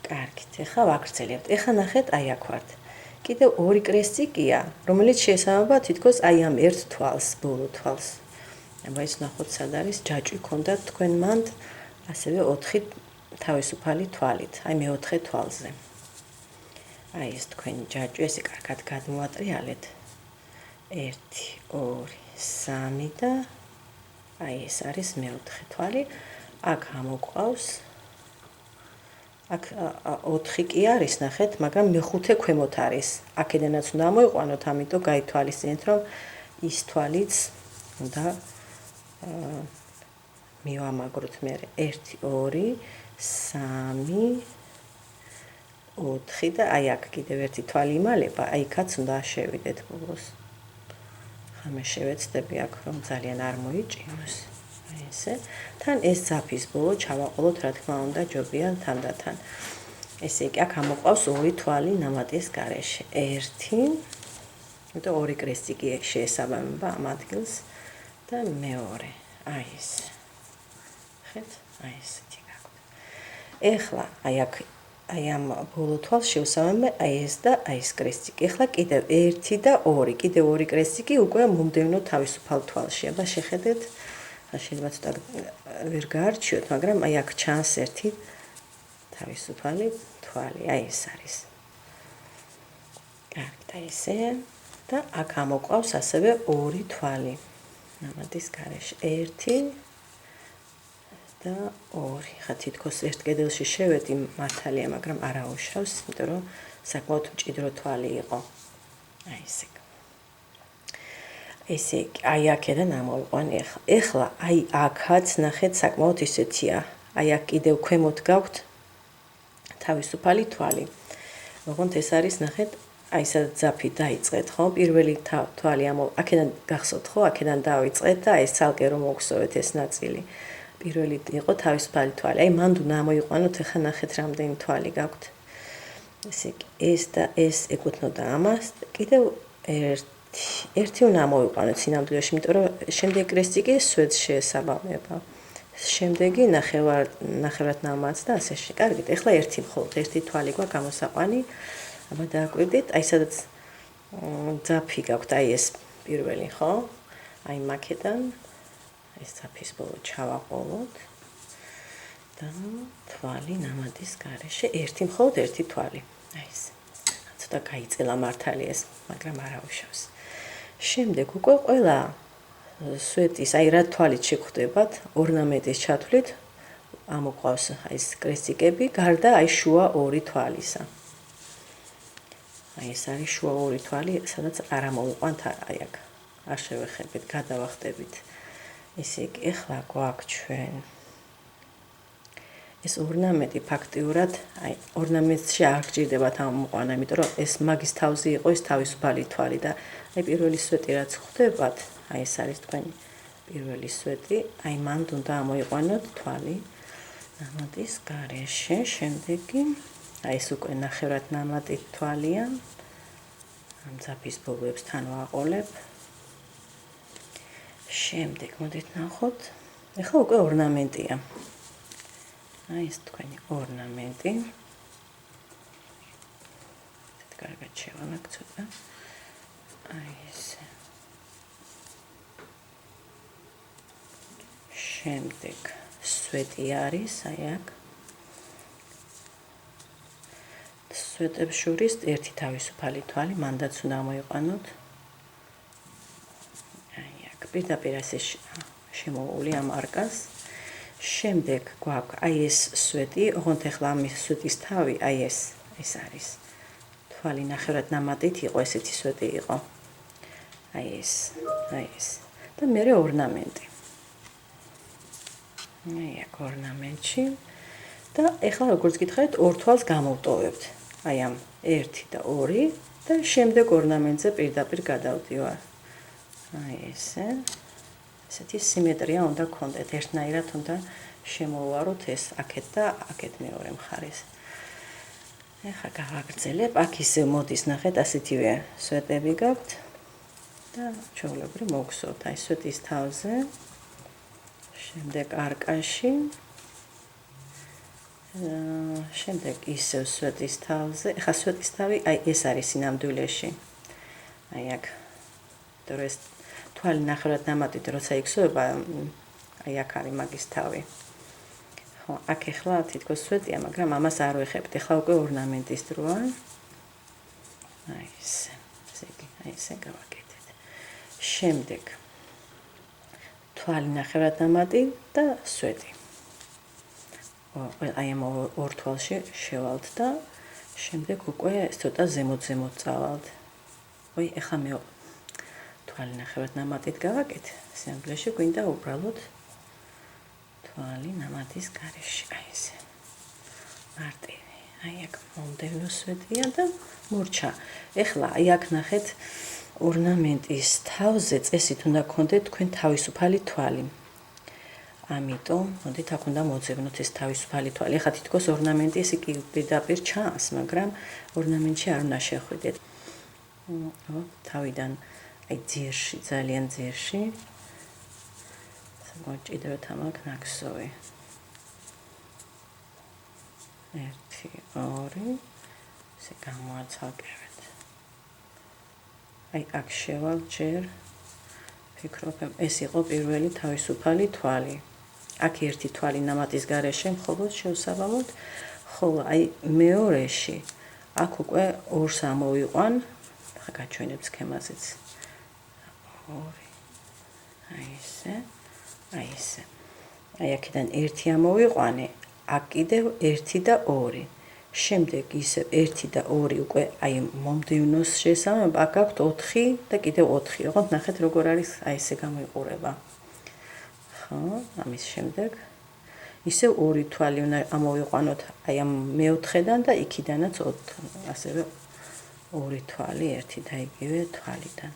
კარგით, ახლა ვაგრძელებთ. ახლა ნახეთ, აი აქ ვართ. კიდევ 2 კრესიკია, რომელიც შეესაბამება თითქოს აი ამ ერთ თვალს, ბოლო თვალს. აბა ის ნახოთ სად არის, ჯაჭვი ქონდათ თქვენ მანდ, ასევე 4 თავისუფალი თვალით, აი მეოთხე თვალზე. აი ეს თქვენი ჯაჭვი, ესე კარგად გადმოატრიალეთ. 1 2 3 და აი ეს არის მეოთხე თვალი. აქ ამოყავს აქ 4 კი არის, ნახეთ, მაგრამ მეხუთე ქვემოთ არის. აქედანაც უნდა ამოიყვანოთ, ამიტომ გაითვალისწინეთ, რომ ის თვალიც უნდა მივამაგროთ მე 1 2 3 4 და აი აქ კიდევ ერთი თვალი იმალება, აი იქაც უნდა შევიდეთ ბოლოს. ხამე შევეცდები აქ, რომ ძალიან არ მოიჭიმოს. აი ესე. თან ეს ძაფის ბოლო ჩავაყოლოთ, რა თქმა უნდა, ჯობია თანდათან. ესე იგი, აქ ამოყავს 2 თვალი ნამატის გარეშე. 1 და 2 კრესიკი შეესაბამება ამ ადგილს და მეორე. აი ეს. ხეთ? აი ესეთი გაქვთ. ეხლა აი აქ აი ამ ბოლო თვალს შევსავამე აი ეს და აი ეს კრესიკი. ეხლა კიდევ 1 და 2, კიდევ 2 კრესიკი უკვე მომდევნო თავისუფალ თვალში. აბა შეხედეთ, შეიძლება ცოტა ვერ გაარჩიოთ, მაგრამ აი აქ ჩანს ერთი თავისუფალი თვალი. აი ეს არის. კარგი, და ესე და აქ ამოყავს ასევე 2 თვალი. ნამატის გარეშე 1 და 2. ხა თითქოს ერთ კედელში შევედი მართალია, მაგრამ არა უშავს, იმიტომ რომ საკმაოდ მჭიდრო თვალი იყო. აი ესე. ესე აი აქედან ამოვიყვან ახლა. ეხლა აი აქაც ნახეთ საკმაოდ ისეთია. აი აქ კიდევ ქვემოთ გაქვთ თავისუფალი თვალი. ოღონდ ეს არის ნახეთ, აი სადაც ძაფი დაიწყეთ, ხო? პირველი თვალი აქედან გახსოვთ, ხო? აქედან დავიწყეთ და ეს ცალკე რომ მოგსოვეთ ეს ნაწილი. პირველი იყო თავისუფალი თვალი. აი მანდ უნდა ამოიყვანოთ, ახლა ნახეთ რამდენი თვალი გაქვთ. ესე იგი, ეს და ეს ეკუთვნოდა ამას. კიდევ ერთი უნდა ამოვიყვანოთ სინამდვილეში, იმიტომ რომ შემდეგ კრესიკი სვეტს შეესაბამება. შემდეგი ნახევრად ნამაც და ასე შემდეგ. კარგით, ახლა მხოლოდ ერთი თვალი გვაქვს გამოსაყვანი. აბა დააკვირდით, აი სადაც ძაფი გაქვთ, აი ეს პირველი, ხო? აი მაქედან ეს ძაფის ბოლო ჩავაყოლოთ და თვალი ნამატის გარეშე მხოლოდ ერთი თვალი. აი ეს. ცოტა გაიწელა მართალია ეს, მაგრამ არა უშავს. შემდეგ უკვე ყველა სვეტის, აი რა თვალით შეგხვდებათ, ორნამენტის ჩათვლით ამოყავს აი ეს კრესიკები, გარდა აი შუა 2 თვალისა. აი ეს არის შუა 2 თვალი, სადაც არ ამოვიყვანთ აი აქ. არ შევეხებით, გადავახტებით. ესე იგი, ეხლა გვაქვს ჩვენ ეს ორნამენტი ფაქტიურად, აი ორნამენტში არ გჭირდებათ ამოყვანა, იმიტომ რომ ეს მაგის თავზე იყო ეს თავისუფალი თვალი და აი პირველი სვეტი რაც ხვდებათ, აი ეს არის თქვენი პირველი სვეტი, აი მან უნდა ამოიყვანოთ თვალი ნამატის გარეშე, შემდეგი აი ეს უკვე ნახევრად ნამატი თვალია. ამ ძაფის ბოლოებს თან ვაყოლებ. შემდეგ მოდით ნახოთ. ეხლა უკვე ორნამენტია. აი ეს თქვენი ორნამენტი. კარგად შევალაგ ცოტა. აი ესე. შემდეგ სვეტი არის, აი აქ. სვეტებს შორის ერთი თავისუფალი თვალი, მანდაც უნდა ამოიყვანოთ. აი აქ, პირდაპირ ასე შემოული ამ არკას. შემდეგ გვაქვს აი ეს სვეტი, ოღონდ ახლა ამის სვეტის თავი, აი ეს არის. თვალი ნახევრად ნამატით იყო, ესეთი სვეტი იყო. აი ეს. და მერე ორნამენტი. აი აქ ორნამენტში და ეხლა როგორც გითხარით, ორ თვალს გამოვტოვებთ. აი ამ 1 და 2 და შემდეგ ორნამენტზე პირდაპირ გადავდივარ. აი ესე. ესეთი სიმეტრია უნდა გქონდეთ, ერთნაირად უნდა შემოვაროთ ეს აქეთ და აქეთ მეორე მხარეს. ეხლა გავაგრძელებ, აქ ისე მოდის ნახეთ, ასეთივე სვეტები გაქვთ და ჩვეულებრივ მოგხსოვთ, აი სვეტის თავზე, შემდეგ არკაში, შემდეგ ისევ სვეტის თავზე, ეხლა სვეტის თავი, აი ეს არის სინამდვილეში. აი აქ, იმიტომ რომ ეს თვალი ნახევრად ნამატით, როცა იქსოვება, აი აქ არის მაგის თავი. ხო, აქ ეხლა თითქოს სვეტია, მაგრამ ამას არ ვეხებთ. ეხლა უკვე ორნამენტის დროა. აი ესე. აი ესე გავაკეთეთ. შემდეგ თვალი ნახევრად ნამატი და სვეტი. აი ამ ორ თვალში შევალთ და შემდეგ უკვე ცოტა ზემოთ წავალთ. ой, ეხლა მე თვალი ნახევრად ნამატით გავაკეთე. სინამდვილეში გვინდა უბრალოდ თვალი ნამატის გარეშე, აი ესე. მარტივი. აი აქ მომდევნო სვეტია და მორჩა. ეხლა აი აქ ნახეთ ორნამენტის თავზე წესით უნდა გქონდეთ თქვენ თავისუფალი თვალი. ამიტომ, მოდით აქ უნდა მოძებნოთ ეს თავისუფალი თვალი. ეხლა თითქოს ორნამენტი ესე კი პირდაპირ ჩანს, მაგრამ ორნამენტში არ უნდა შეხვიდეთ. თავიდან აი ძირში, ძალიან ძირში. მოჭიდროთ ამ აქ ნაკსოვი. 1, 2, ესე გამოაცალკევეთ. აი აქ შევალ ჯერ. ფიქრობ, ეს იყო პირველი თავისუფალი თვალი. აქ ერთი თვალი ნამატის გარეშე მხოლოდ შევსაბამოთ, ხოლო აი მეორეში აქ უკვე ორს ამოვიყვან, ხა გაჩვენებ სქემაზეც. 2. აი ესე. აი ესე. აი აქედან 1 ამოვიყვანე, აქ კიდევ 1 და 2. შემდეგ ისევ 1 და 2 უკვე აი მომდევნოს შესაბამება, აქ აქვთ 4 და კიდევ 4. ოღონდ ნახეთ როგორ არის, აი ესე გამოიყურება. ხო, ამის შემდეგ ისევ 2 თვალი უნდა ამოვიყვანოთ აი ამ მეოთხედან და იქიდანაც ასევე 2 თვალი, ერთი და იგივე თვალიდან.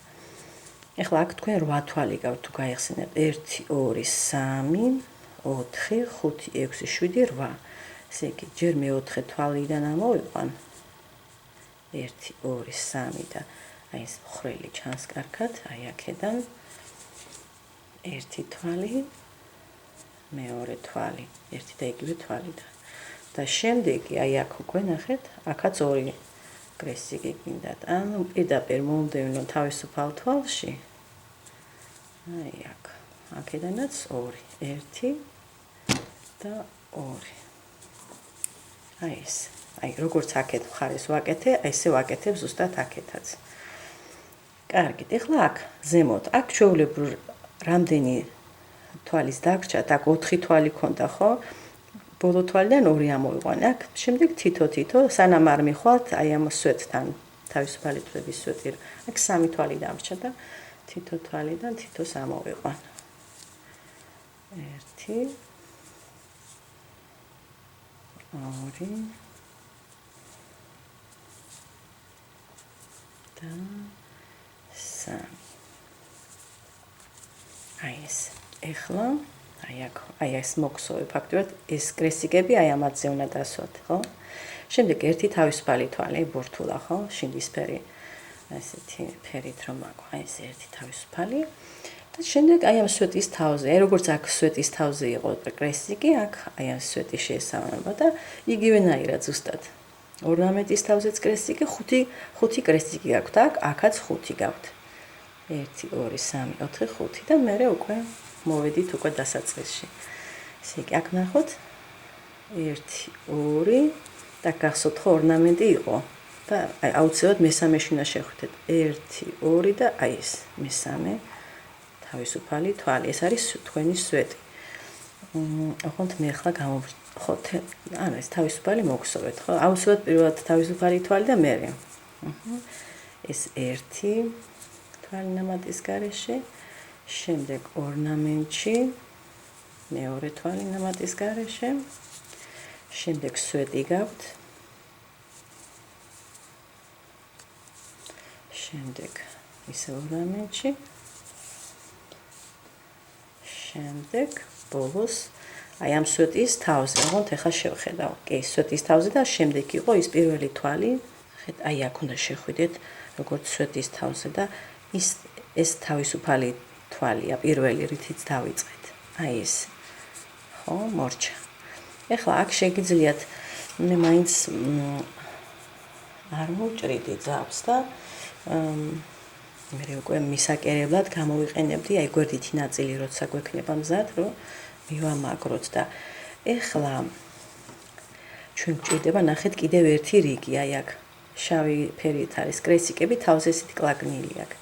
ეხლა აქ თქვენ 8 თვალი გაქვთ, თუ გაიხსენებთ 1, 2, 3, 4, 5, 6, 7, 8. ესე იგი, ჯერ მეოთხე თვალიდან ამოვიყვან 1, 2, 3 და აი ეს ხრელი ჩანს კარგად, აი აქედან 1 თვალი, მეორე თვალი, ერთი და იგივე თვალიდან. და შემდეგი აი აქ უკვე ნახეთ, აქაც 2 კრესიკი გინდათ. ანუ პირდაპირ მომდევნო თავისუფალ თვალში. აი აქ, აქედანაც 2, 1 და 2. აი ეს. აი როგორც აქეთ მხარეს ვაკეთე, აი ესე ვაკეთებ ზუსტად აქეთაც. კარგით, ეხლა აქ ზემოთ, აქ ჩვეულებრივ რამდენი თვალის დაგრჩათ, აქ 4 თვალი ქონდა, ხო? ბოლო თვალიდან 2 ამოვიყვანე. აქ შემდეგ თითო, სანამ არ მიხვალთ, აი ამ სვეტთან, თავისუფალი თვალების სვეტი. აქ 3 თვალი დამრჩა და თითო თვალიდან თითოს ამოვიყვან. 1, 2 და 3. აი ეს. ეხლა აი ეს მოგსოვე ფაქტობრივად ეს კრესიკები აი ამაზე უნდა დასვათ, ხო? შემდეგ ერთი თავისუფალი თვალი, ბურთულა, ხო? შინდისფერი ესეთი ფერით რომ აქვს, აი ეს ერთი თავისუფალი. და შემდეგ აი ამ სვეტის თავზე, აი როგორც აქ სვეტის თავზე იყო კრესიკი, აქ აი ამ სვეტის შეესაბამება და იგივენაირად ზუსტად. ორნამენტის თავზეც კრესიკი, ხუთი კრესიკი გაქვთ აქ, აქაც 5 გაქვთ. 1 2 3 4 5 და მე უკვე მოვედით უკვე დასაწყისში. ესე იგი აქ ნახოთ 1 2 და გახსოვთ ხო ორნამენტი იყო და აი აუცილებლად მესამეში უნდა შევხვდეთ 1 2 და აი ეს მესამე თავისუფალი თვალი. ეს არის თქვენი სვეტი. ოღონდ მე ახლა გამოვხოთ ანუ ეს თავისუფალი მოგსოვეთ ხო? აუცილებლად პირველად თავისუფალი თვალი და მერე. ეს 1 თვალი ნამატის გარეშე, შემდეგ ორნამენტში მეორე თვალი ნამატის გარეშე, შემდეგ სვეტი გაქვთ, შემდეგ ისე ორნამენტში, შემდეგ ბოლოს აი ამ სვეტის თავზე, ოღონდ ახლა შევხედავ. კი, სვეტის თავზე და შემდეგ იყო ის პირველი თვალი. ხედავთ, აი აქ უნდა შეხვიდეთ როგორც სვეტის თავზე და ეს თავისუფალი თვალია, პირველი რითიც დავიწყეთ. აი ეს. ხო, მორჩა. ეხლა აქ შეგიძლიათ მე მაინც არ მოვჭრიდი ძაბს და მე უკვე მისაკერებლად გამოვიყენებდი აი გვერდითი ნაწილი როცა გვექნება მზად, რომ მივამაგროთ და ეხლა ჩვენ გვჭირდება ნახეთ კიდევ ერთი რიგი, აი აქ შავი ფერით არის კრესიკები, თავზე ესეთი კლაკნილი აქვს.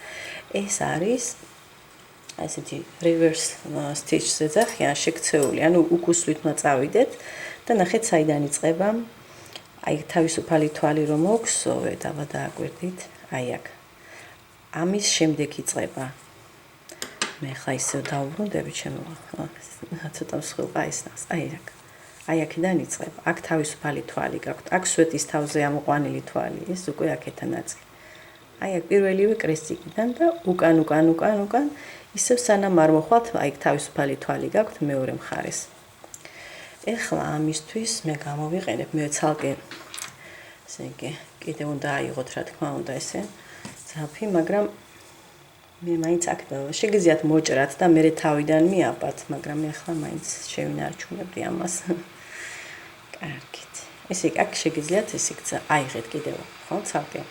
ეს არის ესეთი reverse stitch-ზე ძახიან შეგცეული, ანუ უკუსლით უნდა წავიდეთ და ნახეთ საიდან იწყება. აი თავისუფალი თვალი რომ მოგსოვეთ, აბა დააკვირდით, აი აქ. ამის შემდეგ იწყება. მე ხა ისე დავუბრუნდები ჩემო, ცოტა მსხვილ აისნას, აი აქ. აი აქედან იწყება. აქ თავისუფალი თვალი გაქვთ. აქ სვეტის თავზე ამოყვანილი თვალი, ეს უკვე აქეთან ნაწილი. აი აქ პირველივე კრესიკიდან და უკან ისევ სანამ არ მოხვალთ, აი თავისუფალი თვალი გაქვთ მეორე მხარეს. ეხლა ამისთვის მე გამოვიყენებ მე ცალკე ესე იგი კიდევ უნდა აიღოთ რა თქმა უნდა ესე ძაფი, მაგრამ მე მაინც აქ შეგიძლიათ მოჭრათ და მე თავიდან მიაბათ, მაგრამ მე ახლა მაინც შევინარჩუნებდი ამას. კარგით. ესე იგი აქ შეგიძლიათ ესე აიღეთ კიდევ, ხო, ცალკე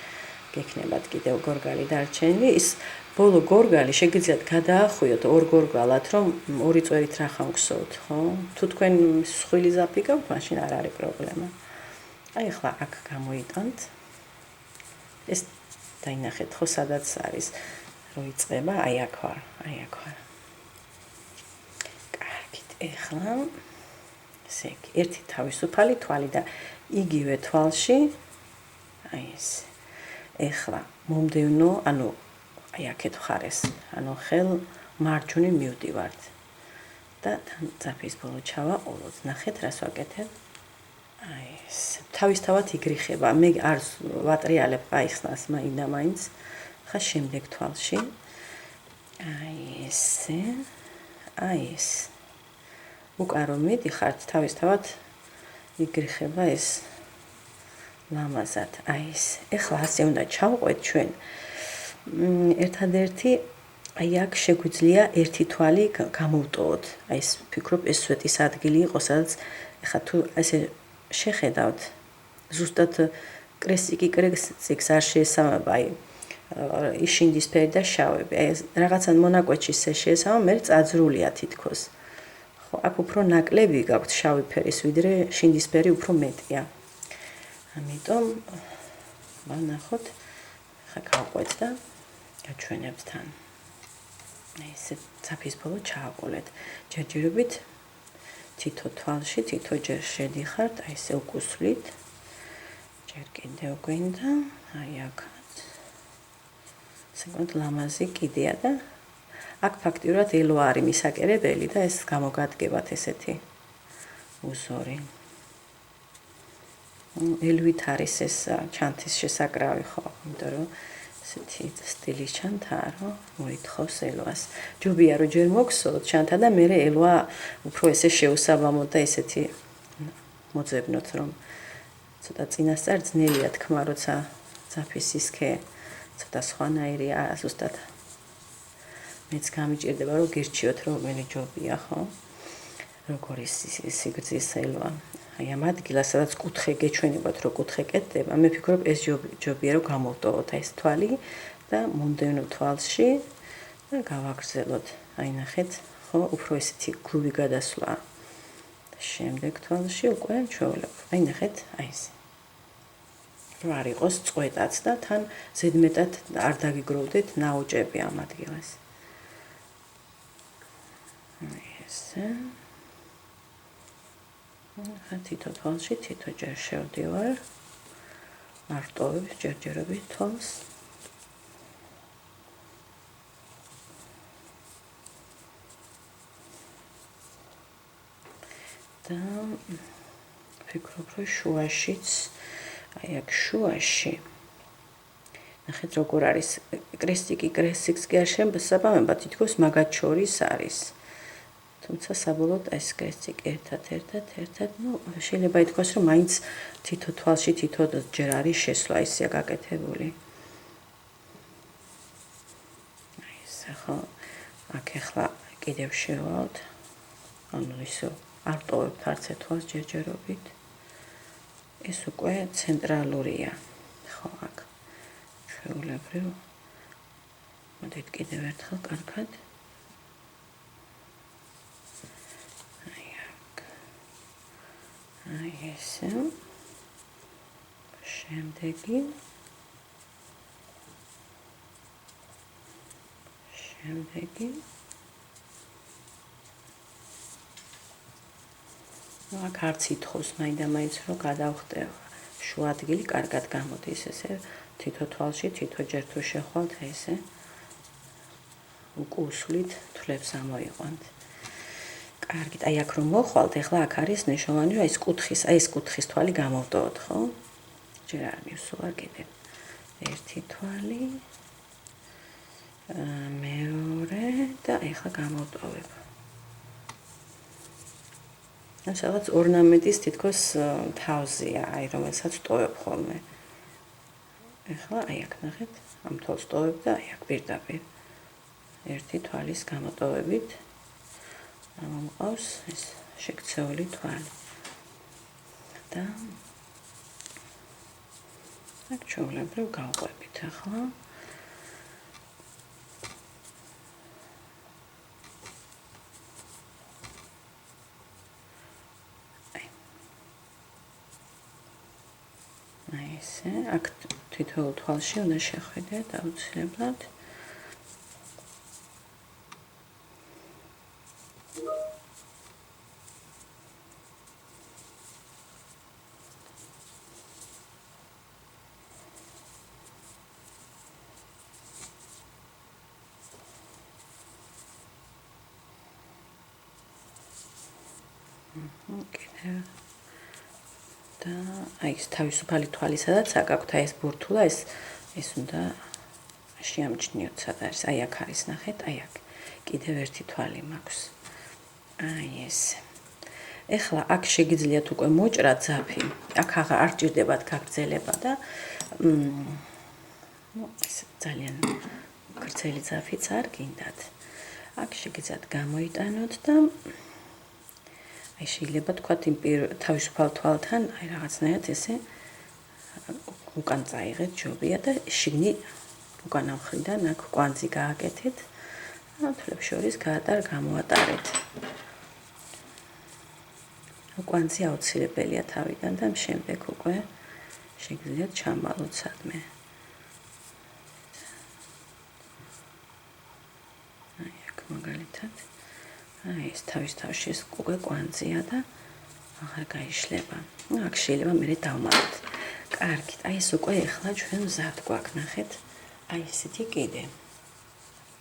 გექნებათ კიდევ გორგალი დარჩენილი. ის ბოლო გორგალი შეგიძლიათ გადაახვიოთ ორ გორგალად, რომ ორი წვერით რა ხავგსოთ, ხო? თუ თქვენ სხვილი ზაფი გაქვთ, მაშინ არ არის პრობლემა. აი ახლა აქ გამოიტანთ. ეს დაინახეთ ხო სადაც არის რო იწყება, აი აქ ვარ. კარგით, ეხლა ესე იგი ერთი თავისუფალი თვალი და იგივე თვალში აი ეს. ეხლა მომდევნო, ანუ აი აქეთ ხარეს, ანუ ხელ მარჯვნივ მივდივართ და ძაფის ბოლო ჩავაყოლოთ. ნახეთ რას ვაკეთებ. აი ეს თავისთავად იგრიხება. მე არ ვატრიალებ აიხსნას მაინც. ხა შემდეგ თვალში. აი ესე. აი ეს. უკან რომ მიდიხართ, თავისთავად იგრიხება ეს ლამაზად. აი ეს. ეხლა ასე უნდა ჩავყვეთ ჩვენ. ერთადერთი აი აქ შეგვიძლია ერთი თვალი გამოვტოვოთ. აი ეს ვფიქრობ ეს სვეტის ადგილი იყო, სადაც ეხლა თუ ესე შეხედავთ, ზუსტად კრესიკი კრესიკს არ შეესაბამება, აი შინდისფერი და შავები. აი რაღაცა მონაკვეთში შეესაბამება, მე წაძრულია თითქოს. ხო, აქ უფრო ნაკლები გაქვთ შავი ფერის, ვიდრე შინდისფერი უფრო მეტია. ამიტომ ვნახოთ, ხა გავყვეთ და გაჩვენებთ თან. ესე ძაფის ბოლო ჩააყოლეთ. ჯერჯერობით თითო თვალში, თითო ჯერ შედიხართ, აი ესე უკუსლით. ჯერ კიდევ გვინდა, აი აქაც. საკმაოდ ლამაზი კიდეა და აქ ფაქტიურად ელო არის მისაკერებელი და ეს გამოგადგებათ ესეთი узоრი. ელვით არის ეს ჩანთის შესაკრავი ხო, იმიტომ რომ ესეთი სტილი ჩანთა, რომ მოითხოვს ელვას. ჯობია რომ ჯერ მოგსოლოთ ჩანთა და მე ელვა უფრო ესე შეუსაბამოდ და ესეთი მოძებნოთ, რომ ცოტა წინასწარ ძნელია თქმა, როცა ძაფის სისქე ცოტა სხვანაირია, ზუსტად მეც გამიჭირდება რომ გირჩიოთ, რომ მენი ჯობია, ხო? როგორი სიგრძის ელვა. აი ამ ადგილას, სადაც კუთხე გეჩვენებათ, რომ კუთხე კეთდება, მე ფიქრობ ეს ჯობია რომ გამოვტოვოთ ეს თვალი და მომდევნო თვალში და გავაგრძელოთ. აი ნახეთ, ხო, უფრო ესეთი გლუვი გადასვლა. შემდეგ თვალში უკვე ჩვეულებრივ. აი ნახეთ, აი ეს. რომ არ იყოს წვეტაც და თან ზედმეტად არ დაგიგროვდეთ ნაოჭები ამ ადგილას. ესე. თითო თვალში თითო ჯერ შევდივარ. მარტოვებ ჯერჯერობით თვალს. და ფიქრობ, რომ შუაშიც, აი აქ შუაში. ნახეთ როგორ არის კრესტიკს კი არ შემსაბამება, თითქოს მაგათ შორის არის. თუმცა საბოლოოდ ეს კრესტიკი ერთად, შეიძლება ითქვას, რომ მაინც თითო თვალში თითო ჯერ არის შესვლა ისეა გაკეთებული. აი ესე ხო, აქ ახლა კიდევ შევალთ. ანუ ისე არ ტოვებთ არც ერთ თვალს ჯერჯერობით. ეს უკვე ცენტრალურია. ხო, აქ ჩვეულებრივ. მოდით კიდევ ერთხელ კარგად. აი ესე. შემდეგი. აქ არც ითხოვს მაინდა-მაინც რომ გადავხტევა. შუა ადგილი კარგად გამოდის ესე თითო თვალში თითო ჯერ თუ შეხვალთ ესე. უკუსვლით თვლებს ამოიყვანთ. კარგით, აი აქ რომ მოხვალთ, ეხლა აქ არის ნიშნავანი, რომ ეს კუთხის თვალი გამოვტოვოთ, ხო? ჯერ არ მივსვარ კიდევ. ერთი თვალი. მეორე და ეხლა გამოვტოვებ. ან სადაც ორნამენტის თითქოს თავზეა, აი რომელსაც ტოვებ ხოლმე. ეხლა აი აქ ნახეთ, ამ თვალს ტოვებ და აი აქ პირდაპირ. ერთი თვალის გამოტოვებით. მომყავს ეს შეკცეული თვალი. და აქ ჩვეულებრივ გავყვებით ახლა. აი ესე, აქ თითოეულ თვალში უნდა შეხვიდეთ აუცილებლად. კიდევ და აი ეს თავისუფალი თვალი სადაც აკაქვთ აი ეს ბურთულა ეს უნდა შეამჩნიოთ სად არის აი აქ არის ნახეთ აი აქ კიდევ ერთი თვალი მაქვს აი ეს ეხლა აქ შეგიძლიათ უკვე მოჭრა ძაფი აქ არ ჭირდებათ გაგრძელება და ეს ძალიან გრძელი ძაფიც არ გინდათ აქ შეგიძლიათ გამოიტანოთ და აი შეიძლება თქვათ იმ თავისუფალ თვალთან აი რაღაცნაირად ესე უკან წაიღეთ ჯობია და შიგნით უკანა მხრიდან აქ კვანძი გააკეთეთ და თვლებს შორის გამოატარეთ. კვანძი აუცილებელია თავიდან და შემდეგ უკვე შეგიძლიათ ჩამალოთ სადმე. აი აქ მაგალითად აი ეს თავში ეს უკვე კვანძია და აღარ გაიშლება. აქ შეიძლება მე დავმალოთ. კარგით, აი ეს უკვე ახლა ჩვენ მზად გვაქვს, ნახეთ. აი ესეთი კიდე.